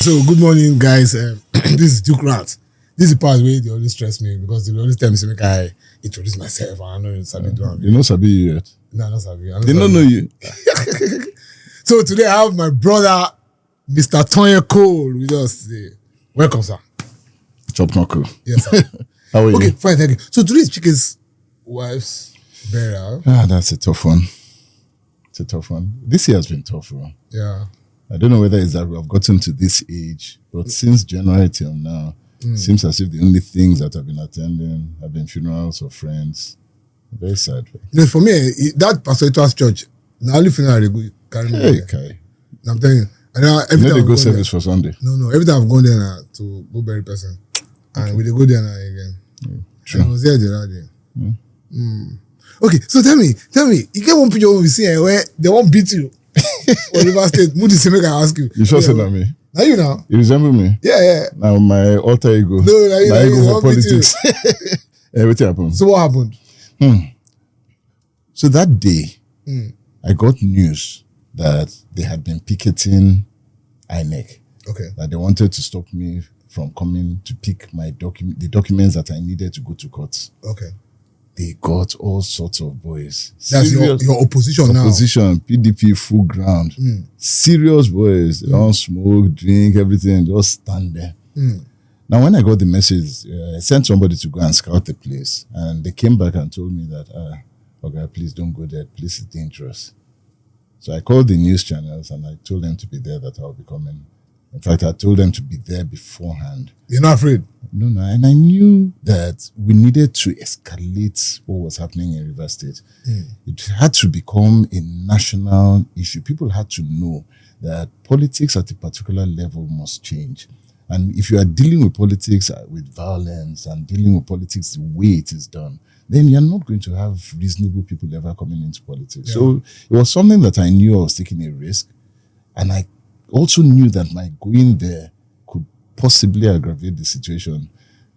So, good morning, guys. This is Duke Rants. This is the part where they always stress me because they always tell me, make I introduce myself. And I know you Sabi do. You know Sabi yet? No, not Sabi. They don't know you. So, today I have my brother, Mr. Tonye Cole, with us today. Welcome, sir. Chop knuckle. Yes, sir. How are you? Okay, fine, thank you. So, today is Chike's wife's burial. That's a tough one. It's a tough one. This year has been tough, bro. Yeah. I don't know whether it's that we have gotten to this age, but since January till now, seems as if the only things that I've been attending have been funerals of friends. Very sad. You know, for me, that Pastor Ito's church, the only funeral they go carry me Hey, there. Kai. I'm telling you. And every You know time they I've go gone service for Sunday. No. Every time I've gone there now to go bury person, and we dey go there now again. True. And I was there the other day. Okay, so tell me, you get one picture we see where they won't beat you for River State. Moody say make I ask you. You sure said that me? Now you now. You resemble me? Yeah. Now my alter ego. No, now you my ego for won't beat you. politics. Everything happened. So what happened? So that day, I got news that they had been picketing INEC. Okay. That they wanted to stop me from coming to pick my the documents that I needed to go to court. Okay. They got all sorts of boys. That's your opposition now. Opposition, PDP, full ground. Serious boys. They don't smoke, drink, everything. Just stand there. Now, when I got the message, I sent somebody to go and scout the place. And they came back and told me that, okay, please don't go there. Please, it's dangerous. So I called the news channels and I told them to be there, that I'll be coming. In fact, I told them to be there beforehand. You're not afraid? No. And I knew that we needed to escalate what was happening in River State. It had to become a national issue. People had to know that politics at a particular level must change. And if you are dealing with politics with violence and dealing with politics the way it is done, then you're not going to have reasonable people ever coming into politics. Yeah. So it was something that I knew I was taking a risk. And I also knew that my going there could possibly aggravate the situation.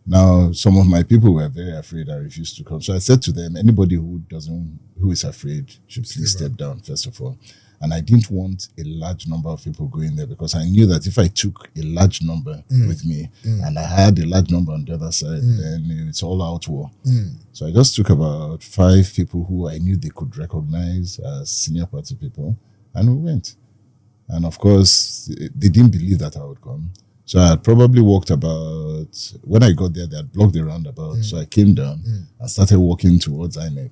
Now, some of my people were very afraid and refused to come. So I said to them, anybody who is afraid should please step down, first of all. And I didn't want a large number of people going there because I knew that if I took a large number with me and I had a large number on the other side, then it's all out war. So I just took about 5 people who I knew they could recognize as senior party people, and we went. And of course, they didn't believe that I would come. So I had probably walked about, when I got there, they had blocked the roundabout. So I came down and started walking towards INEC.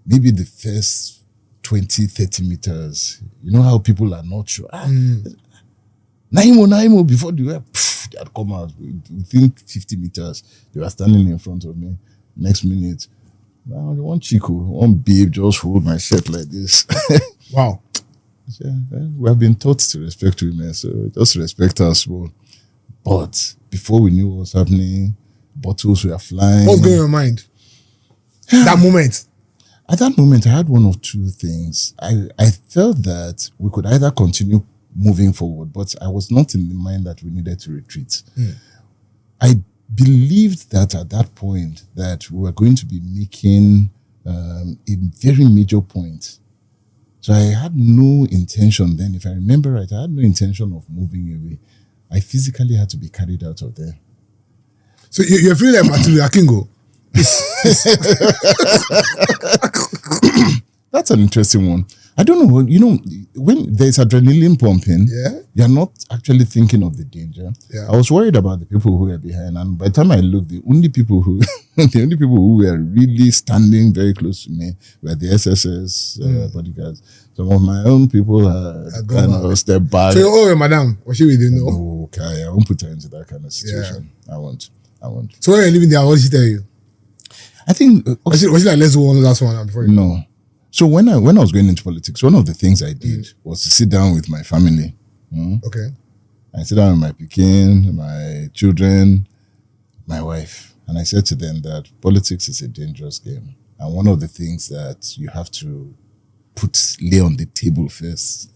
Maybe the first 20, 30 meters, you know how people are not sure. Naimo, before they had come out, within 50 meters, they were standing in front of me. Next minute, now the one chico, one babe just hold my shirt like this. Wow. Yeah, we have been taught to respect women, so just respect us more. But before we knew what was happening, bottles were flying. What's going on in your mind? That moment? At that moment, I had one of two things. I felt that we could either continue moving forward, but I was not in the mind that we needed to retreat. I believed that at that point that we were going to be making a very major point. So I had no intention then, if I remember right, I had no intention of moving away. I physically had to be carried out of there. So you're feeling like Martin Luther King? That's an interesting one. I don't know, when there's adrenaline pumping, you're not actually thinking of the danger. I was worried about the people who were behind, and by the time I looked, the only people who were really standing very close to me were the SSS bodyguards. Some of my own people had kind of stepped back. So, madam, was she with you? No. Okay, I won't put her into that kind of situation. I won't. So when you're leaving there, what did she tell you? I think was she like, let's do one last one before you No. So when I was going into politics, one of the things I did was to sit down with my family. Okay. I sit down with my Pekin, my children, my wife, and I said to them that politics is a dangerous game. And one of the things that you have to lay on the table first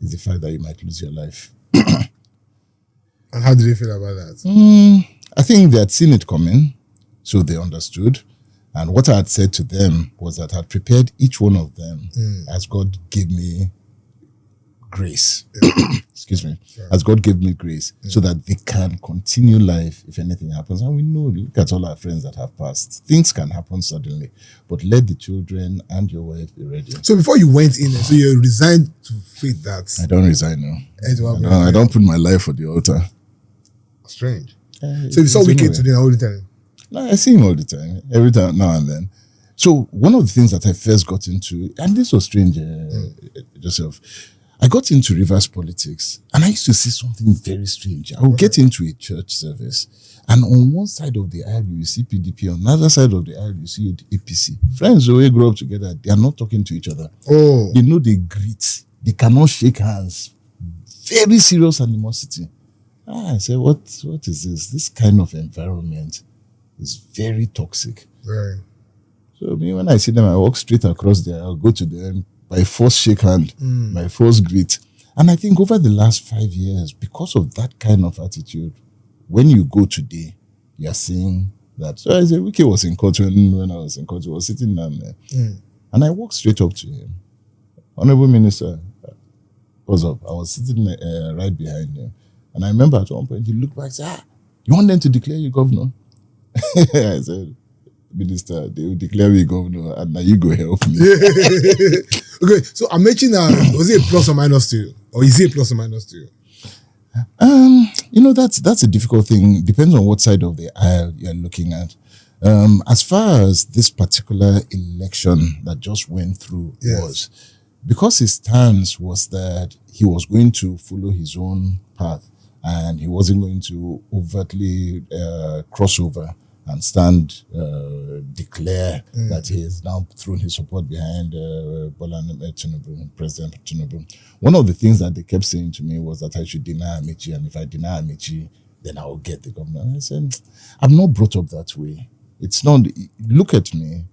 is the fact that you might lose your life. And how did they feel about that? I think they had seen it coming, so they understood. And what I had said to them was that I had prepared each one of them as God gave me grace. Excuse me. As God gave me grace so that they can continue life if anything happens. And we know, look at all our friends that have passed. Things can happen suddenly, but let the children and your wife be ready. So before you went in, so you resigned to faith that... I don't resign now. I don't put my life on the altar. Strange. So you saw Wigwe today all the time? No, I see him all the time. Every time, now and then. So one of the things that I first got into, and this was strange, Joseph, I got into reverse politics, and I used to see something very strange. I would get into a church service, and on one side of the aisle, you see PDP, on the other side of the aisle, you see APC. Friends who grow up together, they are not talking to each other. Oh. They know they greet. They cannot shake hands. Very serious animosity. I said, what is this? This kind of environment is very toxic. Very. So me, when I see them, I walk straight across there. I'll go to them, by force shake hand, by force greet. And I think over the last 5 years, because of that kind of attitude, when you go today, you're seeing that. So I said, Wiki was in court when I was in court. He was sitting down there. And I walked straight up to him. Honorable Minister, what's up? I was sitting right behind him. And I remember at one point, he looked back and said, you want them to declare you governor? I said, Minister, they will declare me governor, and now you go help me. Okay, so I mentioned was it a plus or minus to you? Or is it a plus or minus to you? That's a difficult thing. Depends on what side of the aisle you're looking at. As far as this particular election that just went through was, because his stance was that he was going to follow his own path and he wasn't going to overtly cross over and declare that he has now thrown his support behind President Tinubu. One of the things that they kept saying to me was that I should deny Amici, and if I deny Amici, then I will get the government. And I said, I'm not brought up that way. It's not, look at me,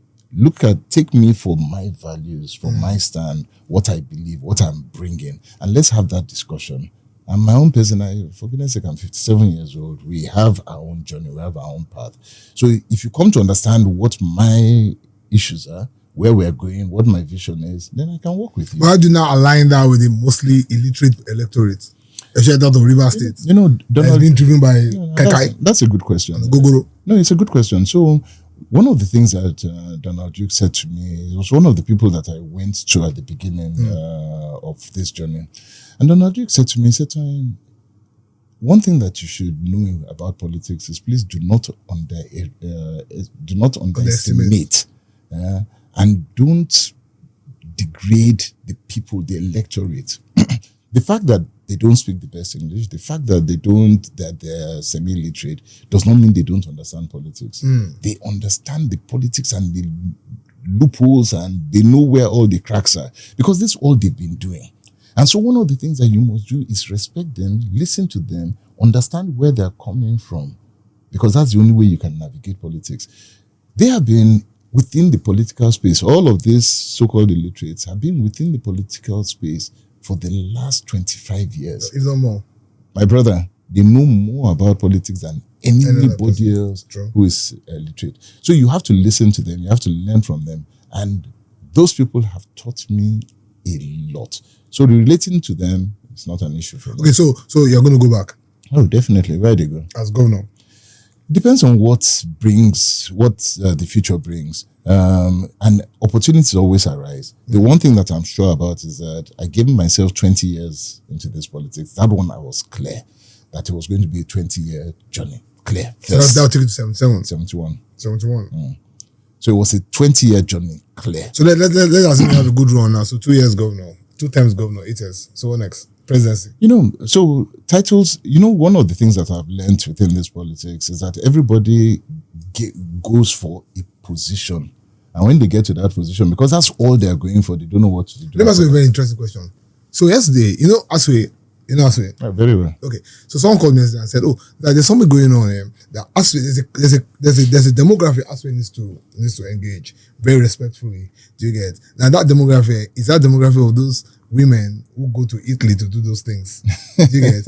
take me for my values, for my stand, what I believe, what I'm bringing, and let's have that discussion. And my own person, for goodness sake, I'm 57 years old. We have our own journey. We have our own path. So if you come to understand what my issues are, where we're going, what my vision is, then I can work with you. But how do you now align that with the mostly illiterate electorate? Especially that of River State. Donald, being driven by Kekai. That's a good question. Gogoro. No, it's a good question. So one of the things that Donald Duke said to me, he was one of the people that I went to at the beginning of this journey. And Donald Duke said to me, he said, one thing that you should know about politics is please do not underestimate and don't degrade the people, the electorate. The fact that they don't speak the best English, the fact that they're semi-literate does not mean they don't understand politics. They understand the politics and the loopholes, and they know where all the cracks are, because this is all they've been doing. And so one of the things that you must do is respect them, listen to them, understand where they're coming from, because that's the only way you can navigate politics. They have been within the political space. All of these so-called illiterates have been within the political space for the last 25 years. If not more. My brother, they know more about politics than anybody else who is illiterate. So you have to listen to them. You have to learn from them. And those people have taught me a lot. So relating to them is not an issue for me. Okay, so you're going to go back? Oh, definitely. Where do you go? As governor? Depends on what the future brings. And opportunities always arise. The one thing that I'm sure about is that I gave myself 20 years into this politics. That one I was clear that it was going to be a 20-year journey. Clear. So that will take you to 77? 71. 71. So it was a 20-year journey. Clear. So let's assume you have a good run now. So 2 years governor, 2 times governor, 8 years. So what next? Presidency. So titles, one of the things that I've learned within this politics is that everybody goes for a position. And when they get to that position, because that's all they're going for, they don't know what to do. Let me ask you a very interesting question. So yesterday, Aswe. Very well. Okay. So someone called me and said, there's something going on here. That Aswe, there's a demography Aswe needs to engage very respectfully. Do you get? Now that demography is that demography of those women who go to Italy to do those things. Do you get?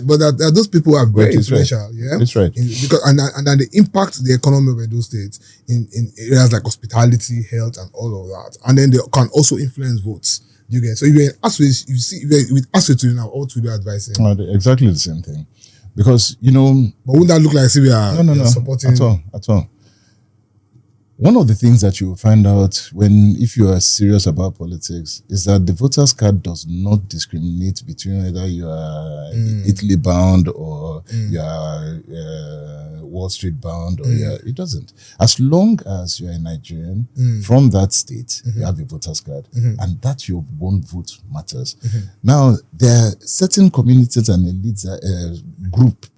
But those people are very influential. Right. Yeah, that's right. And then they impact the economy of those states in areas like hospitality, health, and all of that. And then they can also influence votes. You get so if you're in Asway, you see if you're with Asway to now, what would you advise him? Exactly the same thing, because you know. But wouldn't that look like we are No, supporting at all. One of the things that you will find out if you are serious about politics is that the voters card does not discriminate between whether you are Italy bound or you are Wall Street bound or it doesn't. As long as you are a Nigerian from that state, you have a voters card, and that your one vote matters. Now there are certain communities and elites,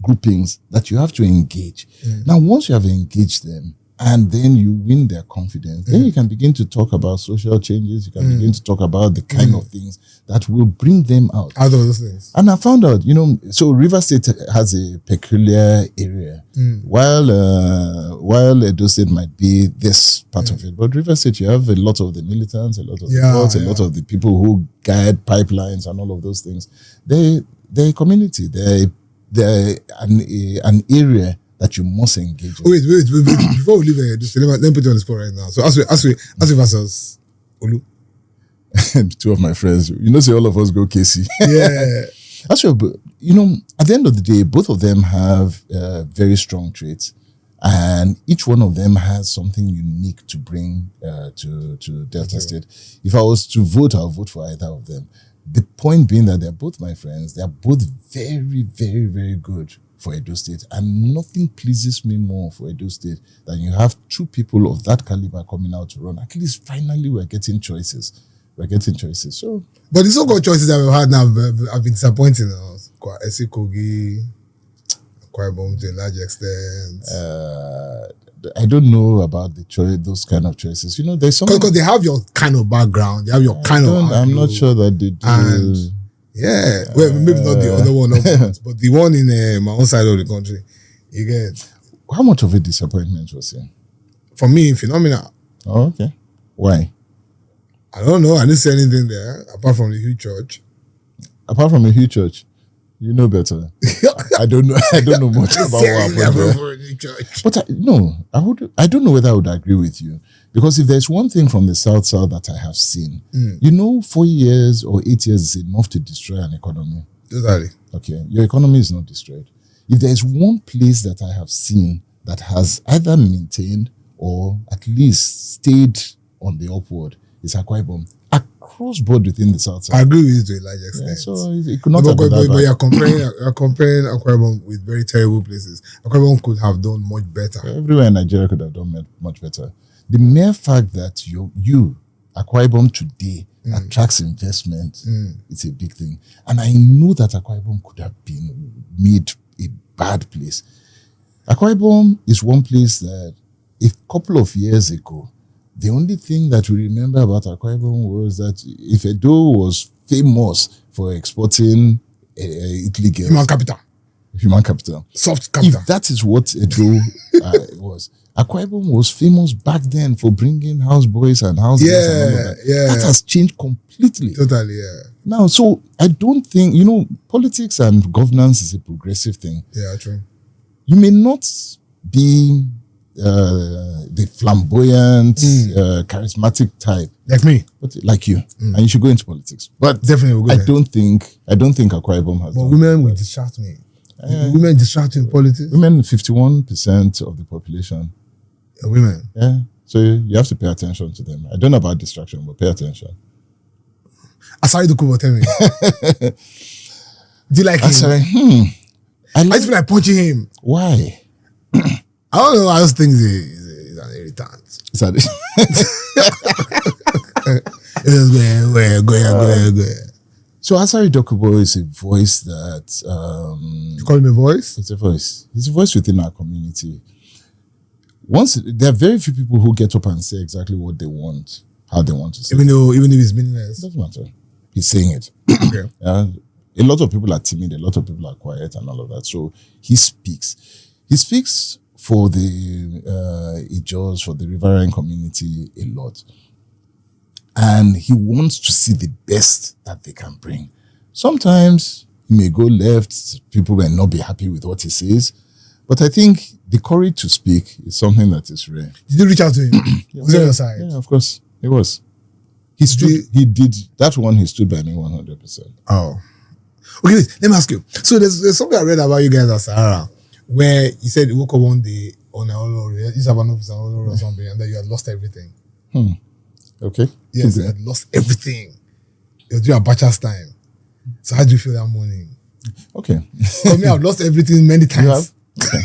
groupings that you have to engage. Now once you have engaged them, and then you win their confidence, then you can begin to talk about social changes. You can begin to talk about the kind of things that will bring them out of those things. And I found out, so River State has a peculiar area. While Edo State might be this part of it, but River State, you have a lot of the militants, a lot of the courts, a lot of the people who guide pipelines and all of those things. They're a community. They're an area that you must engage in. Wait. Before we leave let me put you on the spot right now. So Asway versus Olu. Two of my friends. Say all of us go KC. Yeah. Asway, at the end of the day, both of them have very strong traits. And each one of them has something unique to bring to Delta State. If I was to vote, I'll vote for either of them. The point being that they're both my friends. They're both very, very, very good for Edo State, and nothing pleases me more for Edo State than you have two people of that caliber coming out to run. At least finally we're getting choices. So, but the so-called choices that we've had now have been disappointing us. Esi Kogi, Akwa Ibom to a large extent. I don't know about those kind of choices. There's something because they have your kind of background, they have your kind of. I'm not sure that they do. And well, maybe not the other one, but the one in my own side of the country. You get. How much of a disappointment was it? For me, phenomenal. Oh, okay. Why? I don't know. I didn't see anything there apart from the huge church. Apart from a huge church, you know better. I don't know. I don't know much about what happened there. But I don't know whether I would agree with you, because if there's one thing from the South that I have seen, 4 years or 8 years is enough to destroy an economy. Totally. Okay, your economy is not destroyed. If there's one place that I have seen that has either maintained or at least stayed on the upward, it's Akwa Ibom. Across board within the South. I agree with you to a large extent. Yeah, so it could not have been that bad. But you're comparing Akwa Ibom with very terrible places. Akwa Ibom could have done much better. Everywhere in Nigeria could have done much better. The mere fact that you Akwa Ibom today attracts investment, it's a big thing. And I know that Akwa Ibom could have been made a bad place. Akwa Ibom is one place that a couple of years ago, the only thing that we remember about Akwa Ibom was that if Edo was famous for exporting Italy girls. Human capital. Soft capital. If that is what Edo was, Akwa Ibom was famous back then for bringing houseboys and house girls and all of that. Yeah. That has changed completely. Totally, yeah. Now, so I don't think, politics and governance is a progressive thing. Yeah, true. You may not be the flamboyant, charismatic type, like me, but like you, and you should go into politics. But definitely, we'll go I don't think Akwa Ibom has. But women will distract me. Women distract you in politics. Women, 51% of the population. Women. Yeah, so you have to pay attention to them. I don't know about distraction, but pay attention. Asari Dokubo, tell me. Do you like him? I just feel like punching him. Why? I don't know. I just think he's an irritant. Go ahead. So Asari Dokubo is a voice that... you call him a voice? It's a voice. It's a voice within our community. There are very few people who get up and say exactly what they want, how they want to say even if it's meaningless. It doesn't matter. He's saying it. Okay. A lot of people are timid. A lot of people are quiet and all of that. So he speaks. He speaks for the Ijos, for the riverine community a lot. And he wants to see the best that they can bring. Sometimes he may go left. People may not be happy with what he says. But I think the courage to speak is something that is rare. Did you reach out to him? Was he on your side? Yeah, of course. He was. He did that one. He stood by me 100%. Oh, okay. Let me ask you. So there's something I read about you guys at Sahara, where you said you woke up one day on a Olori, you used to have an office on Olori or something, and then you had lost everything. Okay. Yes, you had lost everything. It was during Abacha's time. So how do you feel that morning? Okay. For me, I've lost everything many times. You have? Okay.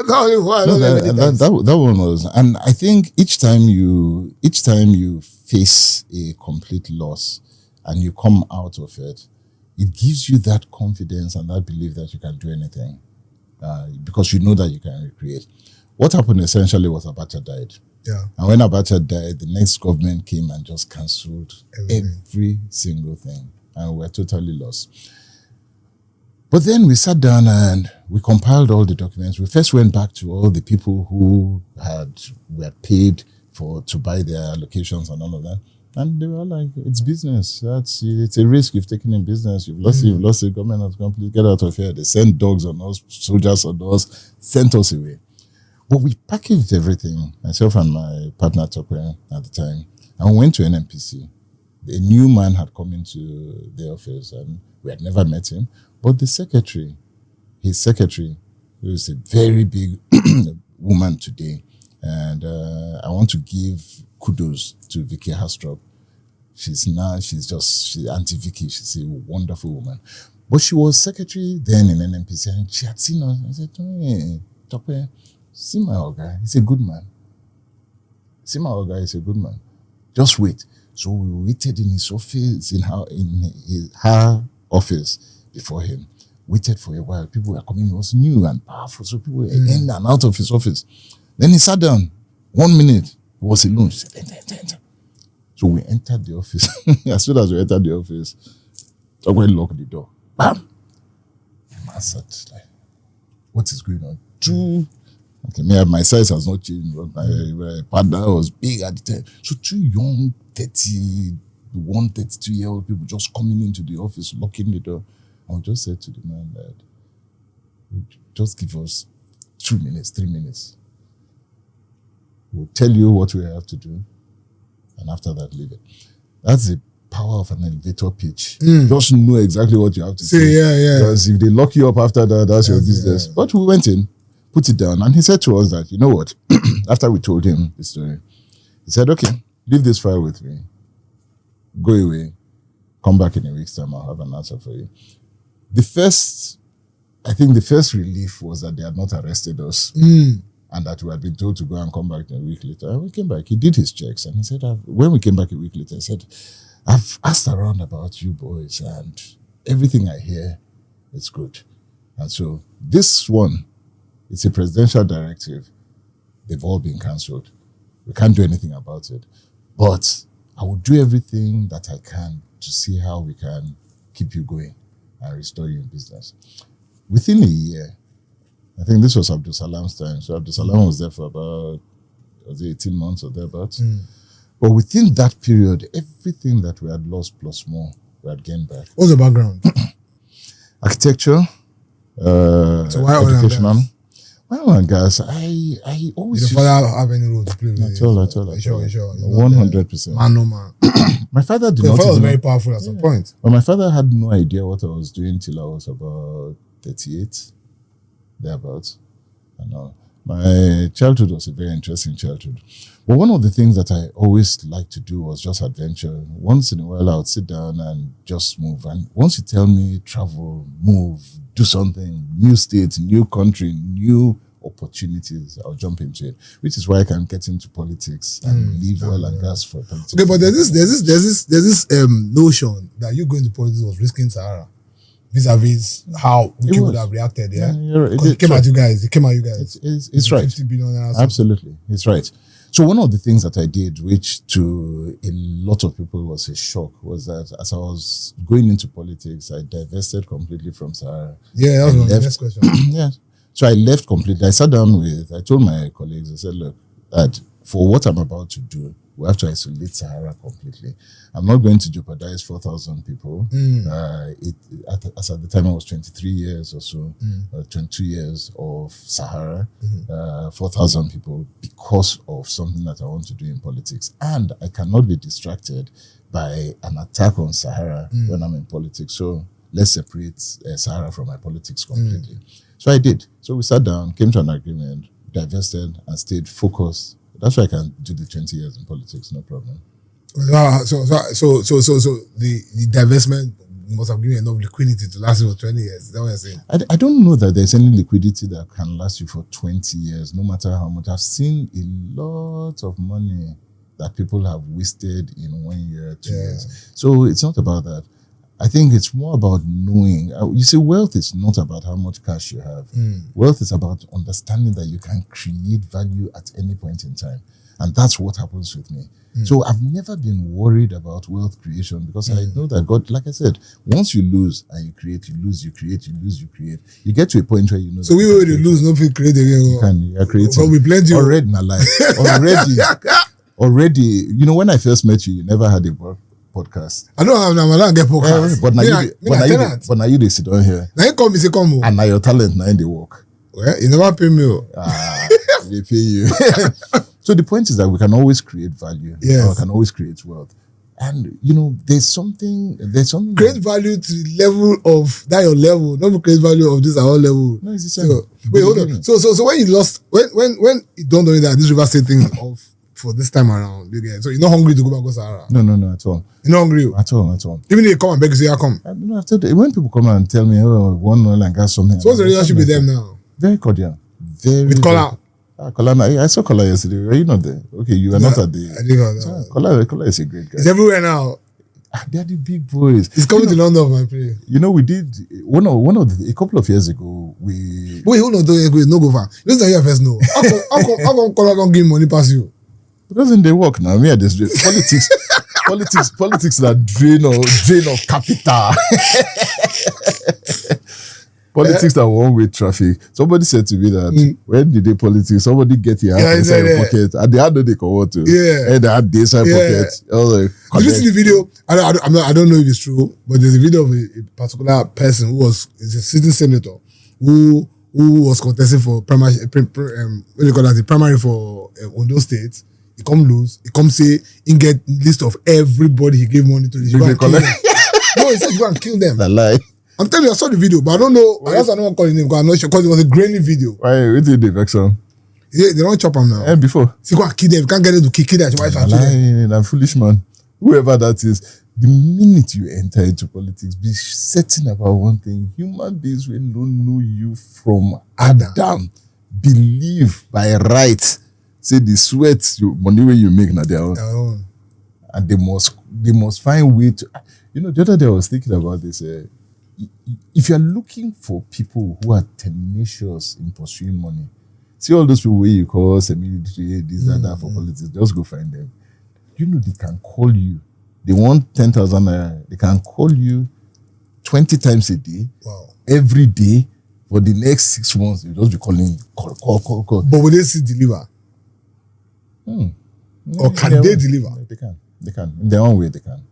That one was, and I think each time you face a complete loss and you come out of it, it gives you that confidence and that belief that you can do anything, because you know that you can recreate. What happened essentially was Abacha died. Yeah. And when Abacha died, the next government came and just cancelled every single thing, and we were totally lost. But then we sat down and we compiled all the documents. We first went back to all the people who were paid to buy their allocations and all of that. And they were like, it's business. It's a risk you've taken in business. You've lost the government has completely get out of here. They sent dogs on us, soldiers on us, sent us away. But we packaged everything, myself and my partner Tonye at the time, and we went to NNPC. A new man had come into the office and we had never met him. But his secretary, who is a very big woman today, and I want to give kudos to Vicky Hastrop. She's Auntie Vicky. She's a wonderful woman. But she was secretary then in NNPC, and she had seen us and said, Tonye, see my old guy, he's a good man. Just wait. So we waited in his office, in her office before him. Waited for a while. People were coming. He was new and powerful, so people were in and out of his office. Then he sat down. 1 minute, he was alone. He said, enter. So we entered the office. As soon as we entered the office, someone locked the door. Bam! The man sat like, what is going on? Okay, my size has not changed. My partner was big at the time. So two young 32-year-old people just coming into the office, locking the door. And we just said to the man that, just give us 2 minutes, 3 minutes. We'll tell you what we have to do. And after that, leave it. That's the power of an elevator pitch. Just know exactly what you have to say. Yeah. Because if they lock you up after that, that's your business. Yeah. But we went in, put it down, and he said to us that, you know what? After we told him the story, he said, okay, leave this file with me. Go away. Come back in a week's time. I'll have an answer for you. The first relief was that they had not arrested us and that we had been told to go and come back a week later. And we came back. He did his checks and he said, when we came back a week later, he said, I've asked around about you boys and everything I hear is good. And so this one, it's a presidential directive. They've all been cancelled. We can't do anything about it. But I will do everything that I can to see how we can keep you going and restore you in business. Within a year, I think this was Abdul Salam's time. So Abdul Salam was there for about 18 months or thereabouts. But within that period, everything that we had lost plus more, we had gained back. What's the background? Architecture, so why educational. Oil and gas, I always... Did your father have any role to play with it? At all. Sure. 100%. Man, no man. My father did Your not father was even very powerful at some point. But my father had no idea what I was doing till I was about 38, thereabouts. And all. My childhood was a very interesting childhood. But one of the things that I always liked to do was just adventure. Once in a while, I would sit down and just move. And once you tell me travel, move, do something, new state, new country, new opportunities, I'll jump into it. Which is why I can get into politics and leave oil and gas for politics. Okay, but there's this notion that you going to politics was risking Sahara vis-a-vis how we would have reacted. Yeah, because it came at you guys. It's right. 50 billion. Absolutely, it's right. So one of the things that I did, which to a lot of people was a shock, was that as I was going into politics, I divested completely from Sahara. Yeah, that was my next question. Yeah. So I left completely. I sat down I told my colleagues, I said, look, Dad, for what I'm about to do, we have to isolate Sahara completely. I'm not going to jeopardize 4,000 people. As at the time I was 23 years or so, 22 years of Sahara, 4,000 people because of something that I want to do in politics. And I cannot be distracted by an attack on Sahara when I'm in politics. So let's separate Sahara from my politics completely. So I did. So we sat down, came to an agreement, divested, and stayed focused. That's why I can do the 20 years in politics, no problem. So the divestment must have given enough liquidity to last you for 20 years. Is that what you're saying? I don't know that there's any liquidity that can last you for 20 years, no matter how much. I've seen a lot of money that people have wasted in 1 year, 2 years. So it's not about that. I think it's more about knowing. You see, wealth is not about how much cash you have. Wealth is about understanding that you can create value at any point in time. And that's what happens with me. So I've never been worried about wealth creation because I know that God, like I said, once you lose and you create, you lose, you create, you lose, you create. You get to a point where you know. So we already lose, nothing create again. You are creating. But we plenty already in our life. Already. You know, when I first met you, you never had a podcast. I don't get podcast. But now you they sit down here. Now you come, you say come. And now your talent now in the work. Well, you never pay me. They pay you. So the point is that we can always create value. Yes. Or we can always create wealth. And you know, there's something create value to the level of that your level, not create value of this our level. No, it's the same. So, wait, hold on. So when you lost when it dawned on you that this River State thing is off for this time around, so you're not hungry to go back to Sahara? No, at all. You're not hungry? At all. Even if they come and beg you, say, I come. No, when people come and tell me, oh, one oil and gas something. So what's the relationship with them now? Very cordial. With Kola? Kola, I saw Kola yesterday. Were you not there? Okay, you were not at the... I didn't know. Kola is a great guy. It's everywhere now. They're the big boys. He's coming to London, my play. You know, we did a couple of years ago. Wait, hold on, no go far. This is your first no. How come Kola don't give money past you? Because in the work now, me at this politics that drain of capital. Politics are one-way traffic. Somebody said to me that when did they politics? Somebody get your hand inside your pocket, and they had no they come out to. And they had the inside pocket. Did you see the video? I don't know if it's true, but there's a video of a particular person who is a sitting senator who was contesting for primary. What do you call that? The primary for Ondo State. He come lose. He come say he get list of everybody he gave money to. No, he said you go and kill them. That lie. I'm telling you, I saw the video, but I don't know. I also don't call his name because I'm not sure because it was a grainy video. Why? Wait till they vex him. Yeah, they don't chop him now. And before. See, go and kill them. You can't get them to kill that. Why kill them? I'm foolish man. Whoever that is, the minute you enter into politics, be certain about one thing. Human beings will don't know you from Adam. Believe by right. Say the sweat, money where you make now their own. And they must find way to. You know, the other day I was thinking about this. If you're looking for people who are tenacious in pursuing money, see all those people where you call semi-military, this and that for politics, just go find them. You know, they can call you. They want 10,000 naira. They can call you 20 times a day, every day, for the next 6 months. You'll just be calling, call. But will they still deliver? Or can they deliver? They can. In their own way, they can.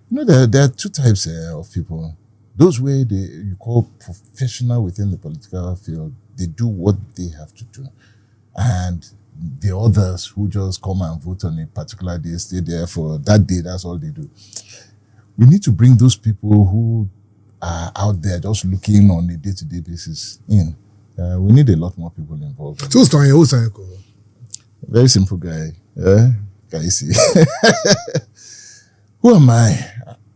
You know, there are two types of people. Those where you call professional within the political field, they do what they have to do. And the others who just come and vote on a particular day, stay there for that day, that's all they do. We need to bring those people who are out there just looking on a day-to-day basis in. We need a lot more people involved. So who's Tonye Cole? Very simple guy. Can you see? Who am I?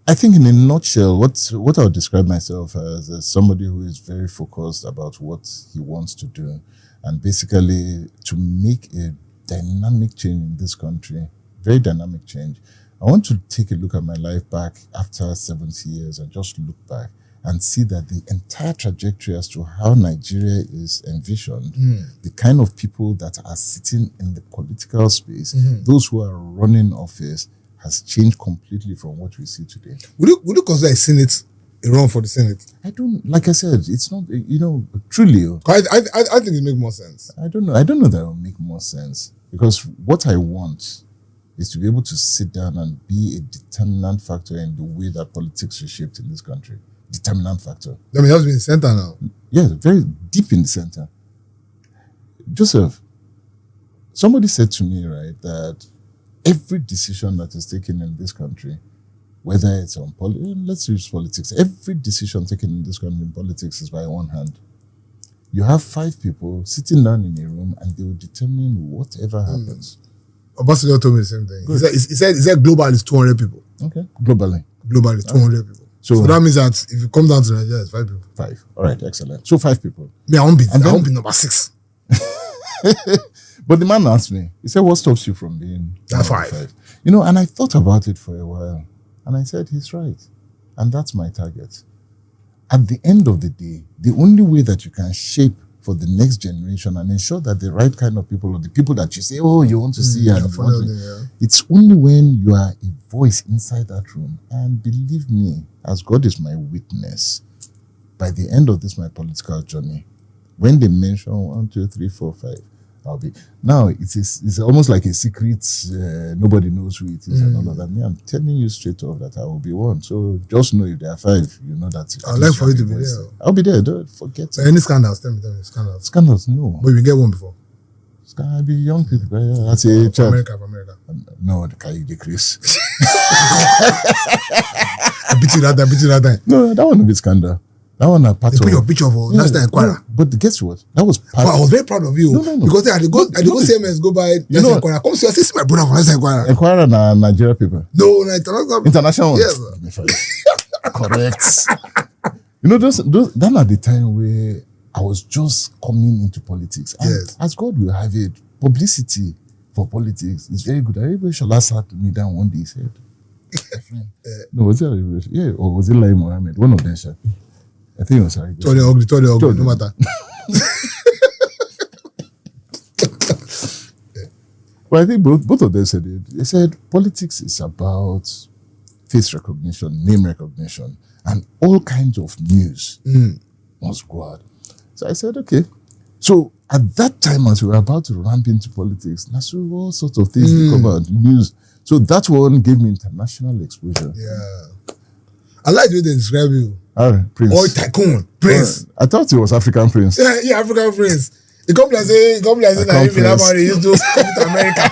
I think in a nutshell, what I would describe myself as somebody who is very focused about what he wants to do, and basically to make a dynamic change in this country, very dynamic change. I want to take a look at my life back after 70 years and just look back and see that the entire trajectory as to how Nigeria is envisioned, the kind of people that are sitting in the political space, those who are running office, has changed completely from what we see today. Would you consider a run for the Senate? I don't, like I said, it's not, truly. I think it makes more sense. I don't know that it will make more sense. Because what I want is to be able to sit down and be a determinant factor in the way that politics is shaped in this country. Determinant factor. I mean, you have to be in the center now. Yes, very deep in the center. Joseph, somebody said to me, right, that every decision that is taken in this country, whether it's on let's use politics, every decision taken in this country in politics is by one hand. You have 5 people sitting down in a room and they will determine whatever happens. Obasanjo told me the same thing. He said global is 200 people. Okay. Globally. Global is 200 people. So that means that if you come down to Nigeria, it's 5 people. 5. All right, excellent. So 5 people. Me, I won't be number 6. But the man asked me, he said, what stops you from being 5? You know, and I thought about it for a while. And I said, he's right. And that's my target. At the end of the day, the only way that you can shape for the next generation and ensure that the right kind of people, or the people that you say, oh, you want to see, it's only when you are a voice inside that room. And believe me, as God is my witness, by the end of this, my political journey, when they mention 1, 2, 3, 4, 5, I'll be. Now, it's almost like a secret, nobody knows who it is and all of that. Me, I'm telling you straight off that I will be one. So just know if there are 5, you know that. I'd like for you to be there. I'll be there, don't forget. So any scandals? Tell me, scandals. Scandals, no. But you get one before. I'll be young people. That's a for America. No, the guy decrease. I beat you that time. No, that one will be scandal. That one a part they put your picture of national inquirer. But guess what? That was part I was very proud of you. No. Because I go CMS, go by national inquirer. Come see, I see my brother for national inquirer. Inquirer na Nigeria people. No, international one. Yes. Correct. You know, those that are the time where I was just coming into politics. And as God will have it, publicity for politics is very good. I remember Shola sat me down one day, he said, no, was it? Yeah, or was it Lai Mohammed? One of them, sir. I think it was Harry. Tonye ugly, no matter. But I think both of them said it. They said politics is about face recognition, name recognition, and all kinds of news must go out. So I said, okay. So at that time, as we were about to ramp into politics, all sorts of things come out, news. So that one gave me international exposure. Yeah. I like the way they describe you. Prince. Oil tycoon, Prince. I thought he was African Prince. Yeah, African Prince. He come like say that if you have money, he used to come to America.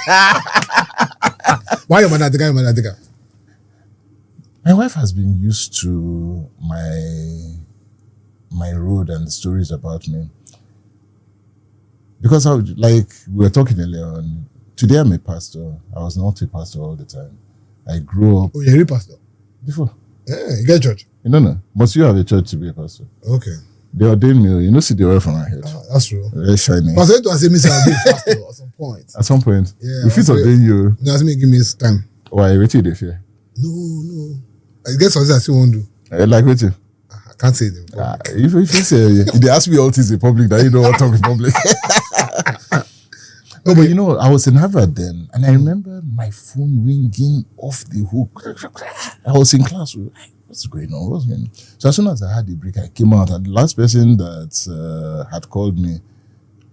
Why your mother take her? My wife has been used to my road and the stories about me. Because like we were talking earlier on, today I'm a pastor. I was not a pastor all the time. I grew up. Oh, you're a pastor? Before. Yeah, you get church? No. Must you have a church to be a pastor? Okay. They ordained me. You know, see the oil from my head. That's true. Very shiny. I was going to say, Mr. I'll be a pastor at some point. At some point? Yeah. If it's ordained you. No, ask me, give me time. Why? Wait till they fear. No. I guess something I still won't do. Like, wait till. I can't say them. If you say, if they ask me all things in public, that you don't want to talk in public. No, but you know, I was in Harvard then, and I remember my phone ringing off the hook. I was in class. What's going on? So as soon as I had the break, I came out, and the last person that had called me,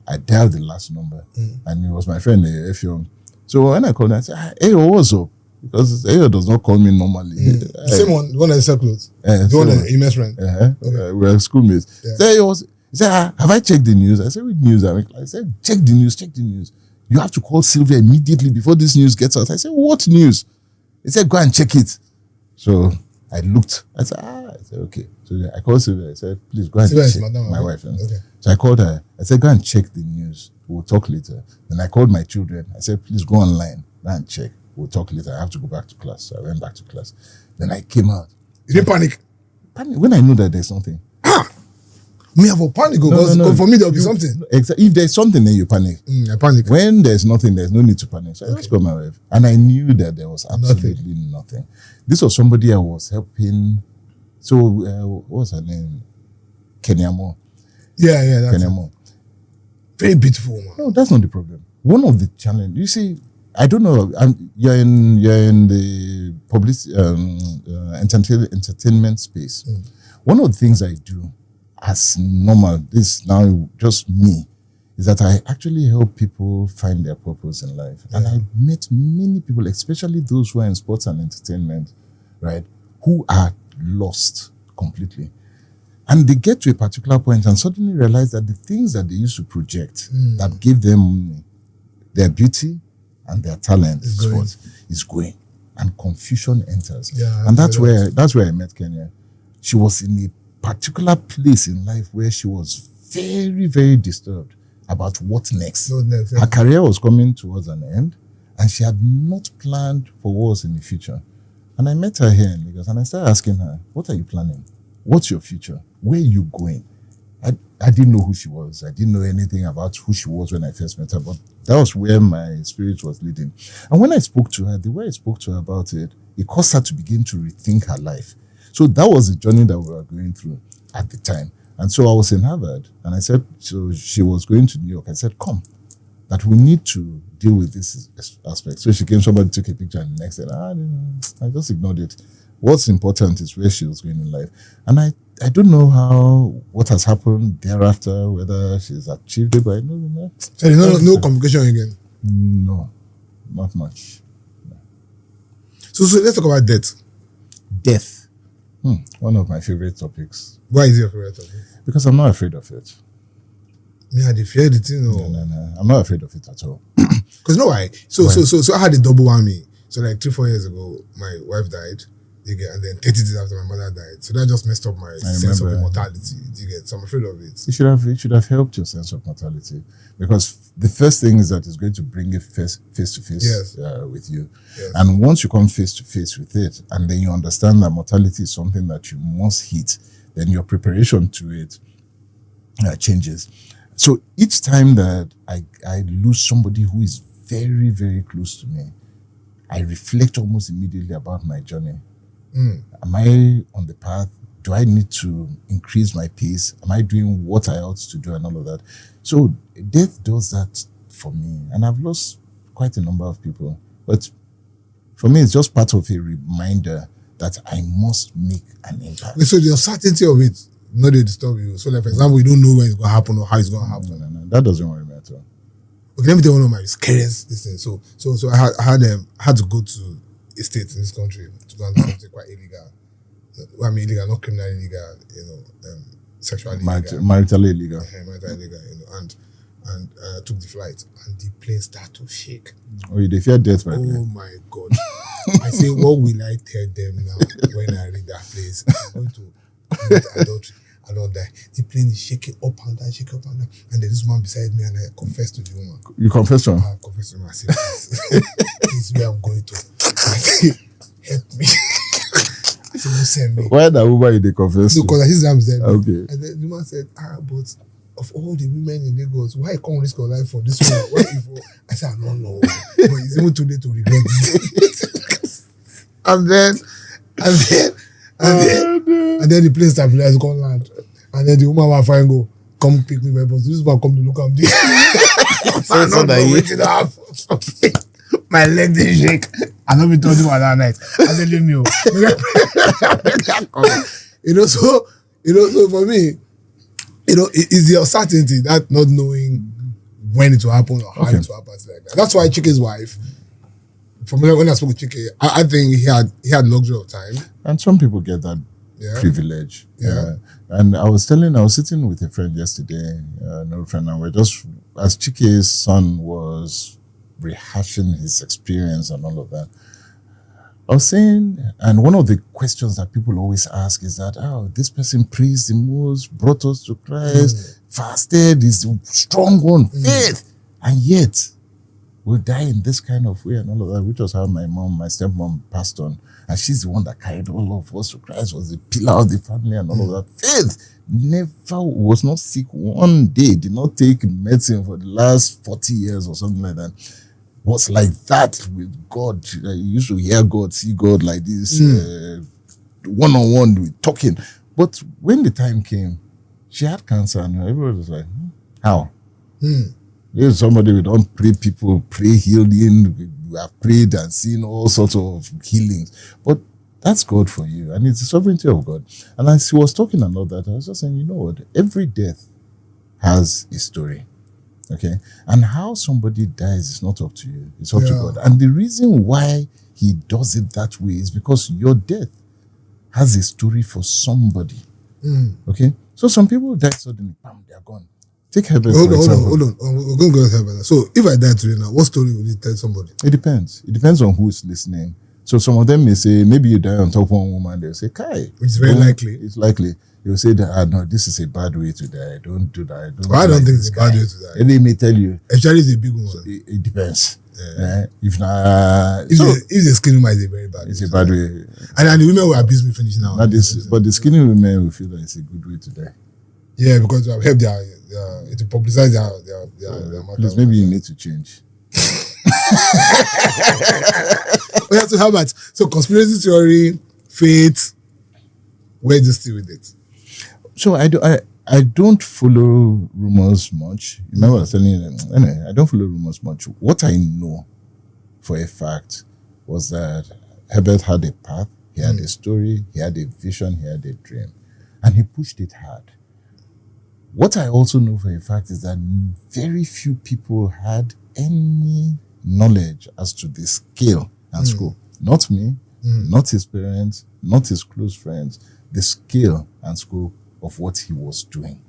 I dialed the last number, and it was my friend, F01. So when I called, I said, hey, what's up? Because Ayo does not call me normally. Same one, the one that sell clothes. The one that you best friend. Okay. We're schoolmates. Yeah. He said, have I checked the news? I said, which news? I said, check the news. You have to call Sylvia immediately before this news gets out. I said, what news? He said, go and check it. So I looked. I said, okay. So I called Sylvia. I said, please go and check. My wife. Okay. So I called her. I said, go and check the news. We'll talk later. Then I called my children. I said, please go online. Go and check. We'll talk later. I have to go back to class. So I went back to class. Then I came out. You didn't panic? When I know that there's something. Me have a panic because for me there'll be something. If there's something, then you panic. I panic. When there's nothing, there's no need to panic. So I just called my wife. And I knew that there was absolutely nothing. This was somebody I was helping. So what was her name? Kenyamo. Yeah, that's Kenyamo. Very beautiful woman. No, that's not the problem. One of the challenges, you see, I don't know. You're in the public entertainment space. One of the things I do as normal, this now just me, is that I actually help people find their purpose in life. And I met many people, especially those who are in sports and entertainment, right, who are lost completely. And they get to a particular point and suddenly realize that the things that they used to project that gave them their beauty and their talent is going. And confusion enters. Yeah, and that's where I met Kenya. She was in a particular place in life where she was very, very disturbed about what next. Her career was coming towards an end, and she had not planned for what was in the future. And I met her here in Lagos, and I started asking her, what are you planning? What's your future? Where are you going? I didn't know who she was. I didn't know anything about who she was when I first met her, but that was where my spirit was leading. And when I spoke to her, the way I spoke to her about it, it caused her to begin to rethink her life. So that was the journey that we were going through at the time. And so I was in Harvard, and I said, so she was going to New York. I said, come, that we need to deal with this aspect. So she came, somebody took a picture, and the next day, I just ignored it. What's important is where she was going in life. And I don't know what has happened thereafter, whether she's achieved it, but I don't know. So there's no complication again? No, not much. No. So let's talk about death. Death. One of my favorite topics. Why is it your favorite topic? Because I'm not afraid of it. Me, I fear the thing. No. I'm not afraid of it at all. Because you know why? So I had a double whammy. So like 3-4 years ago, my wife died. You get, and then 30 days after my mother died. So that just messed up my sense of mortality. You get, so I'm afraid of it. It should have helped your sense of mortality, because the first thing is that it's going to bring it face to face with you. Yes. And once you come face to face with it, and then you understand that mortality is something that you must hit, then your preparation to it changes. So each time that I lose somebody who is very, very close to me, I reflect almost immediately about my journey. Am I on the path? Do I need to increase my pace? Am I doing what I ought to do and all of that? So death does that for me. And I've lost quite a number of people. But for me, it's just part of a reminder that I must make an impact. So the uncertainty of it, not to disturb you. So like, for example, you don't know when it's going to happen or how it's going to happen. No, that doesn't worry me at all. Okay, let me tell you one of my scariest things. So I had to go to a state in this country to go and do something quite illegal. I mean, illegal, not criminal illegal, sexually illegal. Maritally illegal. Maritally illegal, and I took the flight, and the plane started to shake. Oh, they fear death, by the way. Oh my God. I say, what will I tell them now when I reach that place? I'm going to commit adultery. I don't die. The plane is shaking up and down, and there's this man beside me, and I confess to the woman. You confess to him? I confess to him. I say, this is where I'm going to. I say, help me. I said, don't send me. Why that woman they confess? No, because his name said me. Okay. And then the man said, but of all the women in Lagos, why can't risk your life for this one? Why I said, I don't know. But it's even too late to regret this. and then the plane stabilized, gone land. And then the woman will find go, come pick me, my boss. This man come to look at me. So that waiting to happen. My leg didn't shake. I don't be told you about that night. I said, leave me. So for me, it's the uncertainty, that not knowing when it will happen or how it will happen, like that. That's why Chike's wife, from when I spoke with Chike, I think he had luxury of time. And some people get that privilege. Yeah. And I was sitting with a friend yesterday, another friend, and we're just, as Chike's son was rehashing his experience and all of that, I was saying, and one of the questions that people always ask is that, this person praised the most, brought us to Christ, fasted, is a strong one, faith, and yet will die in this kind of way and all of that, which was how my stepmom passed on. And she's the one that carried all of us to Christ, was the pillar of the family and all of that. Faith was not sick one day, did not take medicine for the last 40 years or something like that. Was like that with God. You used to hear God, see God like this, one-on-one with talking. But when the time came, she had cancer, and everybody was like, how? There's somebody we don't pray people, pray healing. We have prayed and seen all sorts of healings. But that's God for you, and it's the sovereignty of God. And as he was talking about that, I was just saying, you know what? Every death has a story. Okay. And how somebody dies is not up to you. It's up to Yeah. God. And the reason why he does it that way is because your death has a story for somebody. Okay. So some people die suddenly, bam, they're gone. Take Herbert, Hold for on. example. We're going to go to Herbert. So if I die today now, what story would you tell somebody? It depends. It depends on who is listening. So some of them may say, maybe you die on top of one woman, they'll say, Kai. Which is very likely. It's likely. They'll say that, no, this is a bad way to die. Don't do that. I don't think it's a bad way to die. And they may tell you. Actually, it's a big one. It depends. Yeah. If not, if the skinny woman is a very bad way. It's a bad way. And the women will abuse me finish now. But the skinny women will feel that it's a good way to die. Yeah, because to help to publicize their matter. Please, maybe you need to change. Yeah, so how about conspiracy theory, faith? Where do you stay with it? So I don't follow rumors much. Remember I was telling you that, anyway, I don't follow rumors much. What I know for a fact was that Herbert had a path, he had a story, he had a vision, he had a dream, and he pushed it hard. What I also know for a fact is that very few people had any knowledge as to the scale and scope. Not me, not his parents, not his close friends, the scale and scope of what he was doing.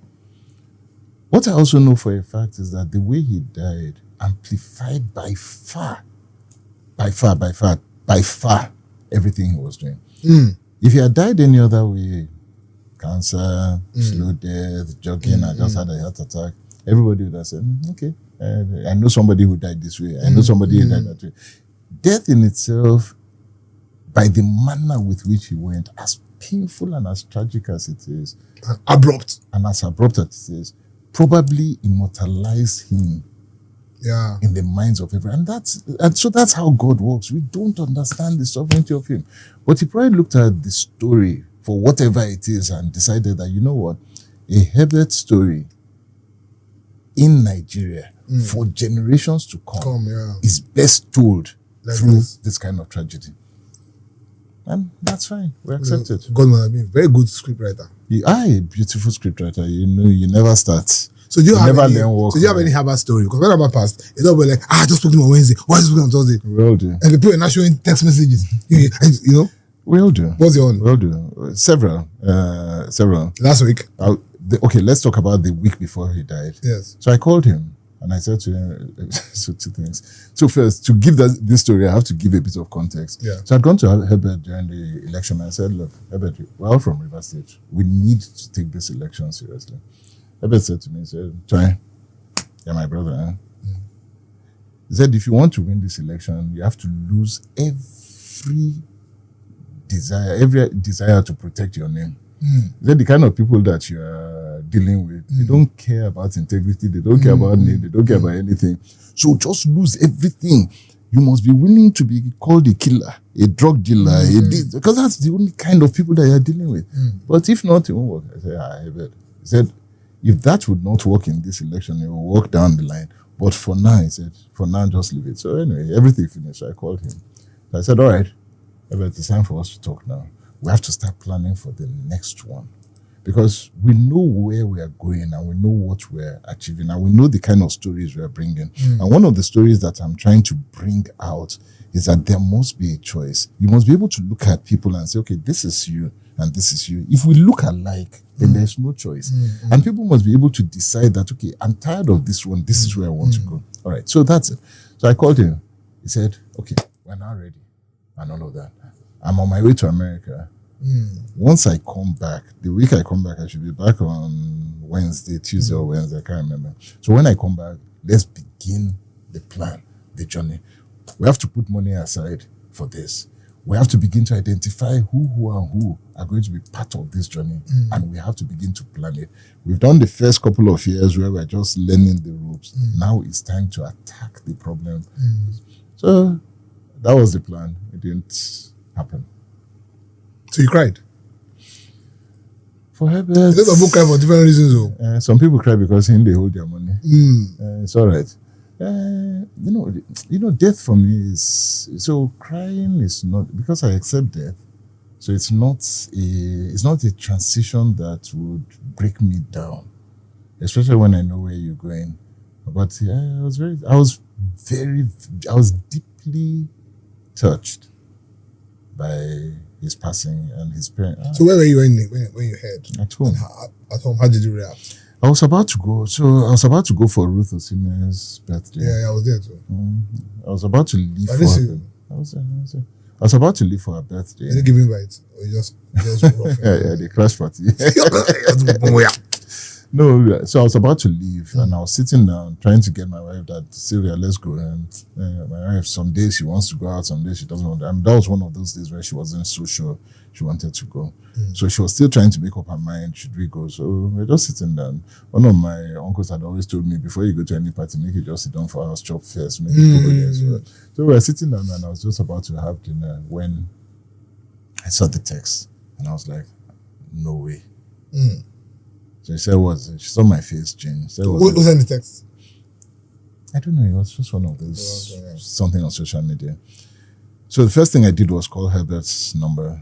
What I also know for a fact is that the way he died amplified by far everything he was doing. If he had died any other way, cancer, slow death, jogging, I just had a heart attack, everybody would have said, okay, I know somebody who died this way. I know somebody who died that way. Death in itself, by the manner with which he went, as painful and as tragic as it is, abrupt as it is, probably immortalized him in the minds of everyone. And so that's how God works. We don't understand the sovereignty of him. But he probably looked at the story for whatever it is and decided that, you know what, a Herbert story in Nigeria for generations to come is best told through this kind of tragedy. And that's fine. We accept it. God must have been a very good scriptwriter. You are a beautiful scriptwriter. You know, you never start. So do you have any Herbert story? Because when Herbert passed, it's not like, just spoke to him on Wednesday. Why is he speaking on Thursday? We all do. And they put a national text messages. You know? We all do. What's your own? We all do. Several. Last week? Okay, let's talk about the week before he died. Yes. So I called him and I said to him, so two things. So first, to give this story, I have to give a bit of context. Yeah. So I'd gone to Herbert during the election and I said, look, Herbert, we're all from River State. We need to take this election seriously. Herbert said to me, he said, Tonye, you're my brother. Eh? He said, if you want to win this election, you have to lose every desire to protect your name. He said, the kind of people that you are dealing with, they don't care about integrity, they don't care about name, they don't care about anything. So just lose everything. You must be willing to be called a killer, a drug dealer, because that's the only kind of people that you're dealing with. But if not, it won't work. I said, Herbert. He said, if that would not work in this election, it will work down the line. But for now, he said, for now, just leave it. So anyway, everything finished. So I called him. So I said, all right, Herbert, it's time for us to talk now. We have to start planning for the next one. Because we know where we are going and we know what we're achieving and we know the kind of stories we're bringing. And one of the stories that I'm trying to bring out is that there must be a choice. You must be able to look at people and say, okay, this is you and this is you. If we look alike, then there's no choice. And people must be able to decide that, okay, I'm tired of this one. This is where I want to go. All right, so that's it. So I called him. He said, okay, we're now ready and all of that. I'm on my way to America. Once I come back, the week I come back, I should be back on Wednesday, Tuesday or Wednesday, I can't remember. So when I come back, let's begin the plan, the journey. We have to put money aside for this. We have to begin to identify who are going to be part of this journey. And we have to begin to plan it. We've done the first couple of years where we're just learning the ropes. Now it's time to attack the problem. So that was the plan. It didn't happen. So you cried? For Herbert. Some people cry for different reasons. Some people cry because they hold their money. It's all right. You know, death for me is, so crying is not, because I accept death. So it's not a transition that would break me down, especially when I know where you're going. But yeah, I was deeply touched by his passing and his parents. So where were you when you heard? At home. At home, how did you react? I was about to go for Ruth Osime's birthday. Yeah, I was there too. I was about to leave I for didn't see her. you. I was about to leave for her birthday. Did you give invite? Or you just rough? Yeah, the crash party. No, so I was about to leave and I was sitting down trying to get my wife that, Sylvia, let's go. And my wife, some days she wants to go out, some days she doesn't want to. And that was one of those days where she wasn't so sure she wanted to go. So she was still trying to make up her mind, should we go? So we're just sitting down. One of my uncles had always told me, before you go to any party, make it just sit down for house chop first. Make it go there. So we were sitting down and I was just about to have dinner when I saw the text and I was like, no way. So she said, what? She saw my face change. What was in the text? I don't know. It was just one of those, something on social media. So the first thing I did was call Herbert's number.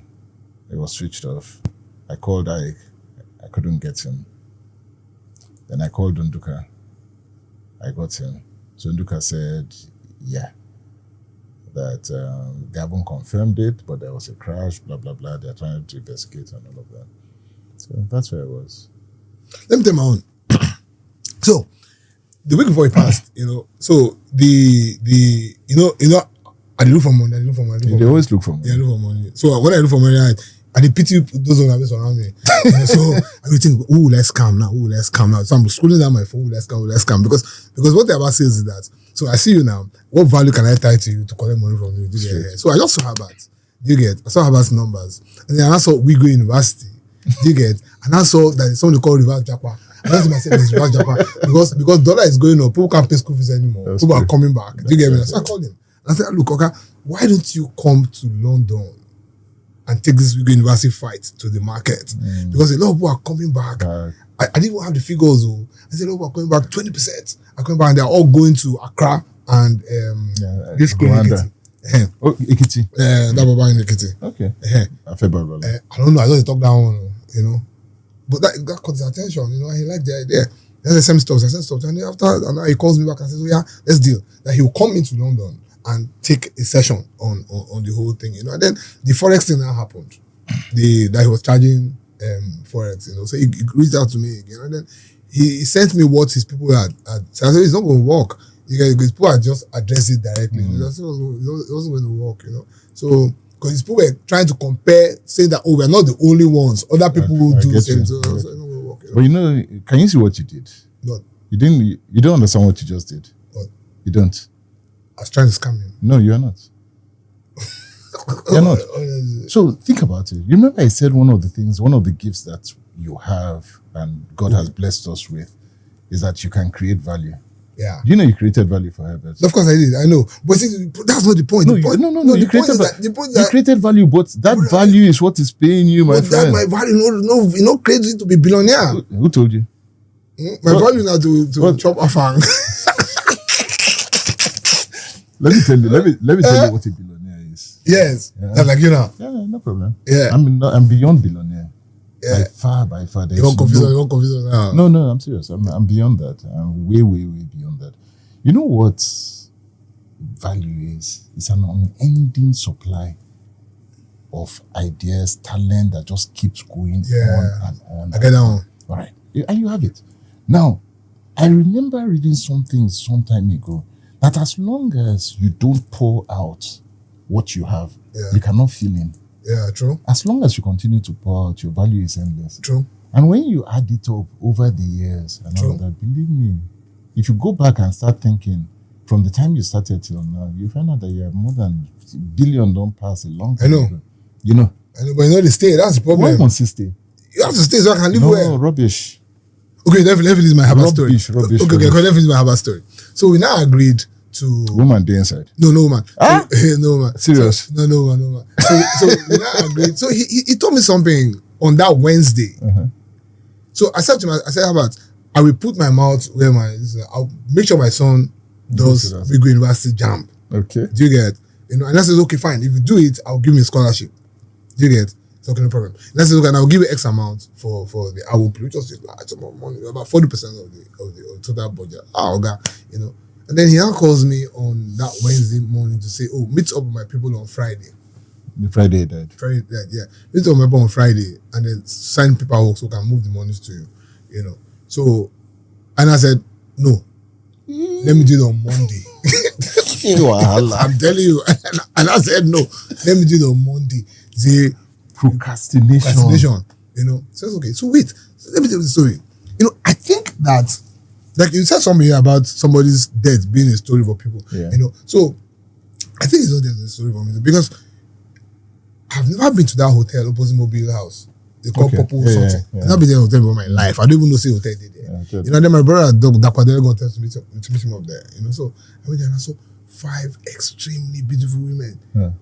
It was switched off. I called Ike. I couldn't get him. Then I called Nduka. I got him. So Nduka said, yeah, that they haven't confirmed it, but there was a crash, blah, blah, blah. They're trying to investigate and all of that. So that's where I was. Let me tell my own. So the week before it passed, so the I look for money. They always look for money. Yeah, I look for money. So when I look for money, I pity those who are around me. So I think, let's scam now. So I'm scrolling down my phone, let's scam. Because what they about says is that, so I see you now, what value can I tie to you to collect money from you? So I just saw Herbert. Do you get? I saw Herbert's numbers. And then I saw Wigwe University. Do you get? And I saw that something called reverse japa. I don't see myself as reverse japa because dollar is going up. People can't pay school fees anymore. People are coming back. Do you get me? So I called him. I said, look, okay, why don't you come to London and take this Wigwe University fight to the market? Because a lot of people are coming back. I didn't even have the figures. I said, a lot of people are coming back. 20% are coming back, and they're all going to Accra and this school in Ekiti. Ekiti. That Baba in Ekiti. Okay. I don't know. I don't talk that one. But that caught his attention, he liked the idea. Then I sent stuff, and then after, and he calls me back and says, let's deal. That he will come into London and take a session on the whole thing, And then the Forex thing now happened. That he was charging Forex, So he reached out to me again, and then he sent me what his people had said. I said, it's not going to work. His people had just addressed it directly. It wasn't going to work, So, because his people were trying to compare, saying that, we're not the only ones. Other people will do the same. So it's not going to work. But can you see what you did? What? You don't understand what you just did. What? You don't. I was trying to scam him. No, you are not. You're not. So think about it. You remember I said one of the gifts that you have and God has blessed us with is that you can create value. Yeah. Do you know you created value for Herbert? Of course I did. I know. But see, that's not the point. No, you created value, but that value is what is paying you, my friend. My value, crazy to be billionaire. Who told you? My value now to chop a fang. Let me tell you what a billionaire is. Yes. Yeah. That's like, Yeah, no problem. Yeah. I'm beyond billionaire. Yeah. By far. You won't confuse us now. No, I'm serious. I'm beyond that. I'm way, way, way beyond that. You know what value is? It's an unending supply of ideas, talent that just keeps going on and on. I get that one. All right. And you have it. Now, I remember reading something some time ago that as long as you don't pour out what you have, you cannot fill in. Yeah, true. As long as you continue to pour out, your value is endless. True. And when you add it up over the years and all that, believe me, if you go back and start thinking from the time you started till now, you find out that you have more than a billion don't pass a long time. I know. Ago. You know. I know, but they stay. That's the problem. Why must you stay? You have to stay so I can live well. No, rubbish. Okay, let me finish my Herbert story. Rubbish. Okay, let me finish my Herbert story. So we now agreed to woman day inside. No man. Ah? No man. Serious? So, no man. So we now agreed. So he told me something on that Wednesday. So I said to him, Herbert, I will put my mouth where I'll make sure my son does Wigwe University jump. Okay. Do you get? And I said, okay, fine. If you do it, I'll give you a scholarship. Do you get? So okay, no problem. Let's say, okay, I'll give you X amount for the hour play, which was large amount of money, about 40% of the total budget. Okay, you know. And then he now calls me on that Wednesday morning to say, oh, meet up with my people on Friday. The Friday died. Friday, yeah. Meet up with my people on Friday and then sign paperwork so we can move the monies to you, you know. So, and I said, no, let me do it on Monday. I'm telling you. And I said, no, let me do it on Monday. The procrastination, you know. So it's okay. So wait, so let me tell you the story. You know, I think that, like you said something here about somebody's death being a story for people, you know. So I think it's not just a story for me because I've never been to that hotel opposite Mobile House. They call Purple something. I've never been there in a hotel in my life. I don't even know say hotel they there. You know, then my brother Dakwadele got to meet him up there. You know, so I went there and I saw 5 extremely beautiful women.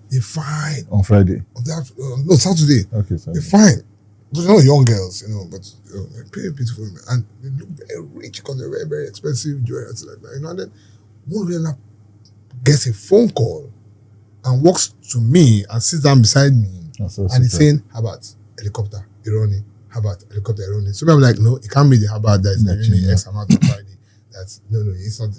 They're fine. On Friday? On that, no, Saturday. Okay, Saturday. They're fine. They're not young girls, you know, but they're pretty beautiful women. And they look very rich because they're very, very expensive jewelry and stuff like that. You know, and then one of them gets a phone call and walks to me and sits down beside me. And he's saying, Herbert, helicopter, Ironi. Herbert, helicopter, Ironi. So I'm like, no, it can't be the Herbert that is the X amount on Friday. That's no, it's not.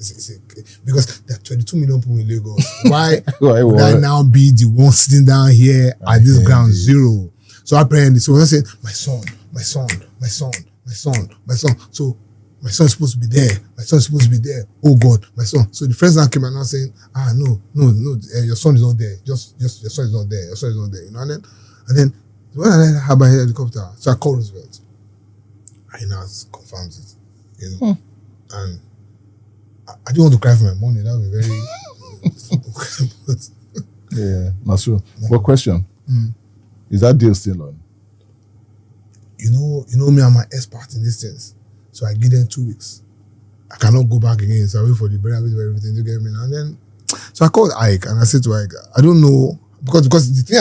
Because there are 22 million people in Lagos. Why would I now be the one sitting down here at this ground zero? So apparently, so when I said, my son. So my son is supposed to be there. Oh God, my son. So the friends now came and now saying, no, your son is not there. Just your son is not there. Your son is not there. You know, and then when I had my helicopter, so I called Roosevelt. And he now confirms it. You know. And I didn't want to cry for my money. That would be very. Yeah, Masu. What question? Is that deal still on? You know me, I'm an expert in these things. So I give them 2 weeks. I cannot go back again. So I wait for the burial, wait for everything to get me. And then, so I called Ike and I said to Ike, I don't know, because the thing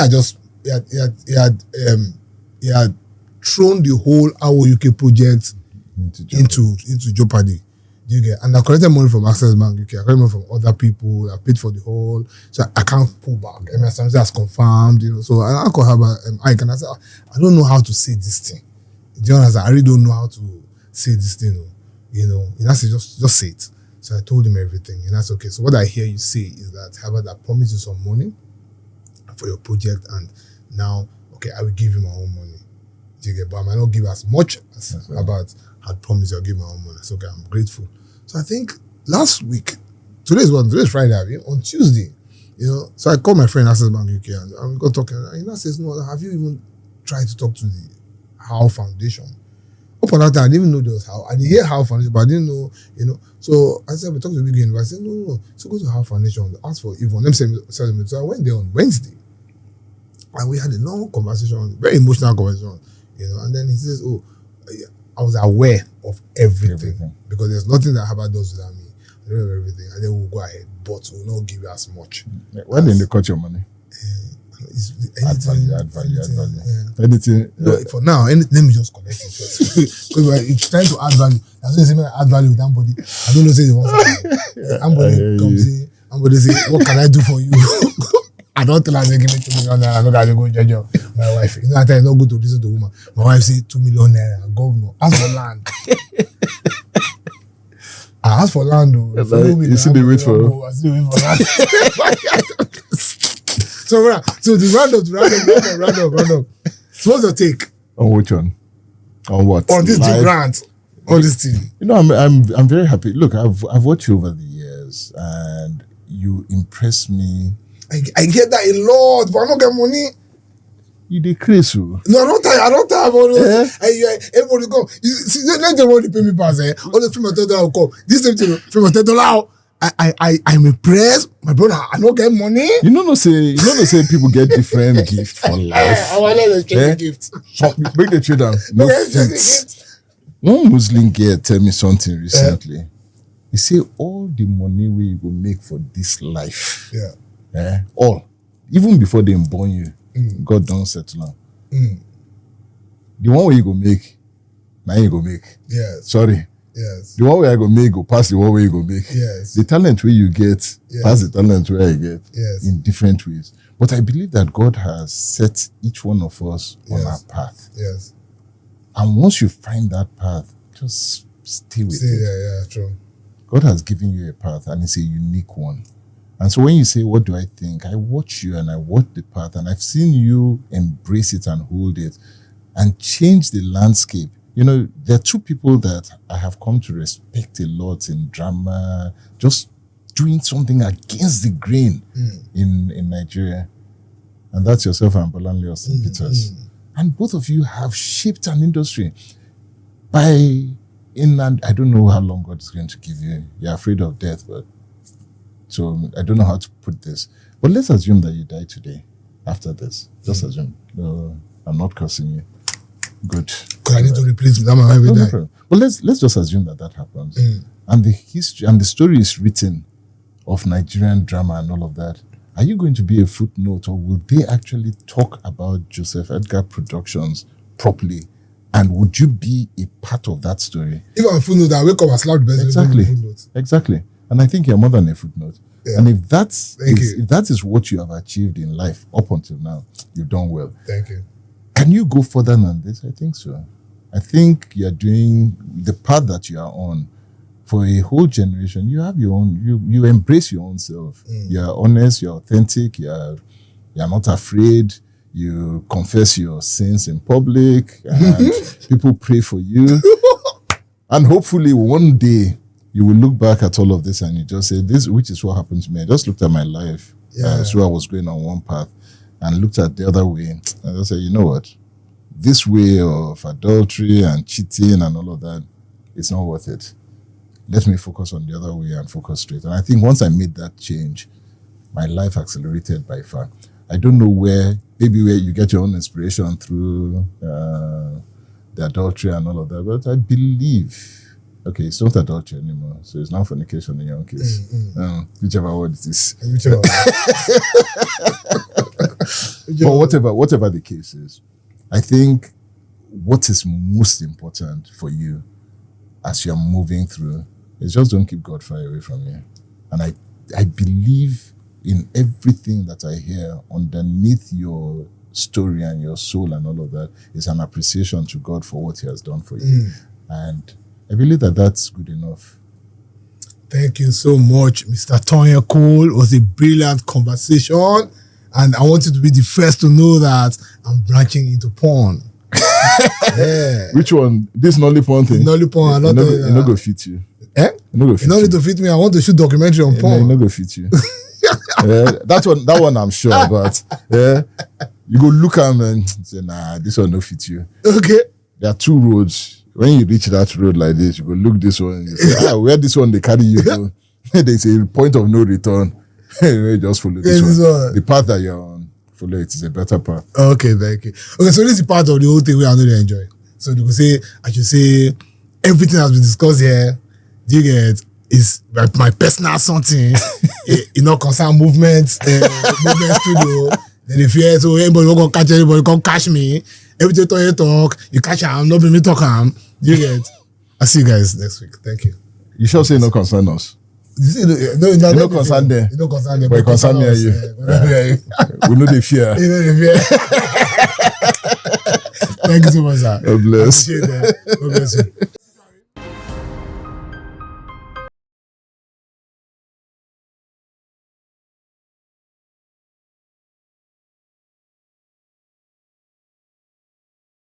he had thrown the whole Our UK project into jeopardy. You get, and I collected money from Access Bank UK, I collected money from other people, I paid for the whole, so I can't pull back. MSMC has confirmed, you know. So I called her Ike and I said, I don't know how to say this thing. Do you understand? I really don't know how to say this thing, you know. And I said, just say it. So I told him everything, and that's okay. So what I hear you say is that Herbert, I promised you some money for your project, and now, okay, I will give you my own money. Do you get? But I might not give as much as Herbert had promised. I'll give my own money. So okay, I'm grateful. So I think last week, today's Friday, on Tuesday, you know. So I called my friend Access Bank UK and we got talking. And he now says, no, have you even tried to talk to the How Foundation? Up on that time, I didn't even know there was How. I didn't hear How Foundation, but I didn't know, you know. So I said, we talked to Wigwe and I said, no. So go to How Foundation, ask for Yvonne. Let me say, so I went there on Wednesday. And we had a long conversation, very emotional conversation, you know. And then he says, I was aware of everything. Because there's nothing that Herbert does without me. I know everything, and then we'll go ahead, but we'll not give you as much. Why didn't they cut your money? Add value. Yeah. Anything. No, for now, let me just collect it first. Because we're trying to add value. As soon as you add value with somebody, I don't know, say they want something. Somebody comes in, somebody say, what can I do for you? I don't tell her they give me 2 million naira. I know that they go judge my wife. You know, I tell her not good to listen to the woman. My wife say 2 million naira. Governor, ask for land. I ask for land though. You see the wait for. I see the wait for land. So the round up. So what's your take? On which one? On what? On this grant. On this thing. You know, I'm very happy. Look, I've watched you over the years, and you impress me. I get that a lot, but I don't get money. You decrease, you. No, I don't have all those. Everybody come. See, let them only pay me pass. All the film will come. This same thing, film will I'm impressed. My brother, I don't get money. You know, say people get different gifts for life. I want to trade gift. Break the trade down. No fits. One Muslim girl tell me something recently. He say all the money we go make for this life. All. Even before they born you, God don't settle down. The one way you go make, now you go make. Yeah. Sorry. Yes. The one way I go make go pass the one way you go make. Yes. The talent where you get pass the talent where I get in different ways. But I believe that God has set each one of us on our path. Yes. And once you find that path, just stay with it. Yeah, true. God has given you a path, and it's a unique one. And so when you say, what do I think? I watch you and I watch the path, and I've seen you embrace it and hold it and change the landscape. You know, there are two people that I have come to respect a lot in drama, just doing something against the grain in Nigeria. And that's yourself and Bolanle Austin Peters. And both of you have shaped an industry and I don't know how long God is going to give you. You're afraid of death, but so I don't know how to put this. But let's assume that you die today after this. Just assume. No, I'm not cursing you. Good. Because I need to replace that man every day. But let's just assume that happens. And the history and the story is written of Nigerian drama and all of that. Are you going to be a footnote, or will they actually talk about Joseph Edgar Productions properly? And would you be a part of that story? If I'm a footnote, I wake up and slap the best. Exactly. And I think you're more than a footnote. Yeah. And if that is what you have achieved in life up until now, you've done well. Thank you. Can you go further than this? I think so. I think you're doing the path that you are on. For a whole generation, you have your own, you embrace your own self. You're honest, you're authentic, you're not afraid, you confess your sins in public, and people pray for you. And hopefully one day you will look back at all of this and you just say, this, which is what happened to me. I just looked at my life. So I was going on one path and looked at the other way. And I said, you know what? This way of adultery and cheating and all of that, it's not worth it. Let me focus on the other way and focus straight. And I think once I made that change, my life accelerated by far. I don't know maybe where you get your own inspiration through the adultery and all of that, but I believe, okay, it's not adultery anymore, so it's now fornication in your own case. Whichever word it is. But whatever the case is, I think what is most important for you as you're moving through is just don't keep God far away from you. And I believe in everything that I hear underneath your story and your soul and all of that is an appreciation to God for what he has done for you. And I believe that that's good enough. Thank you so much, Mr. Tonye Cole. It was a brilliant conversation. And I want you to be the first to know that I'm branching into porn. Which one? This nolly porn thing? Nolly porn. It not go fit you. It not need to fit me. I want to shoot documentary on porn. It not go fit you. That one I'm sure, but you go look at them and say, nah, this one no fit you. Okay. There are two roads. When you reach that road like this, you go look this one and you say, where this one they carry you to? There's a point of no return. You just follow this one. The path that you're on, follow it. It's a better path. Okay, thank you. Okay, so this is part of the whole thing we are going to enjoy. So you could say, I should say, everything has been discussed here. Do you get? Is my personal something. You know, concern movement studio. Then if you so anybody won't catch anybody, come catch me. Every time you talk, you catch him, not be me talk him. Do you get? I'll see you guys next week. Thank you. You sure say no concern us? No concern there. You no concern there. But concern me and you. We know the fear. You know the fear. Thank you so much, sir. God bless. I appreciate that. God bless you.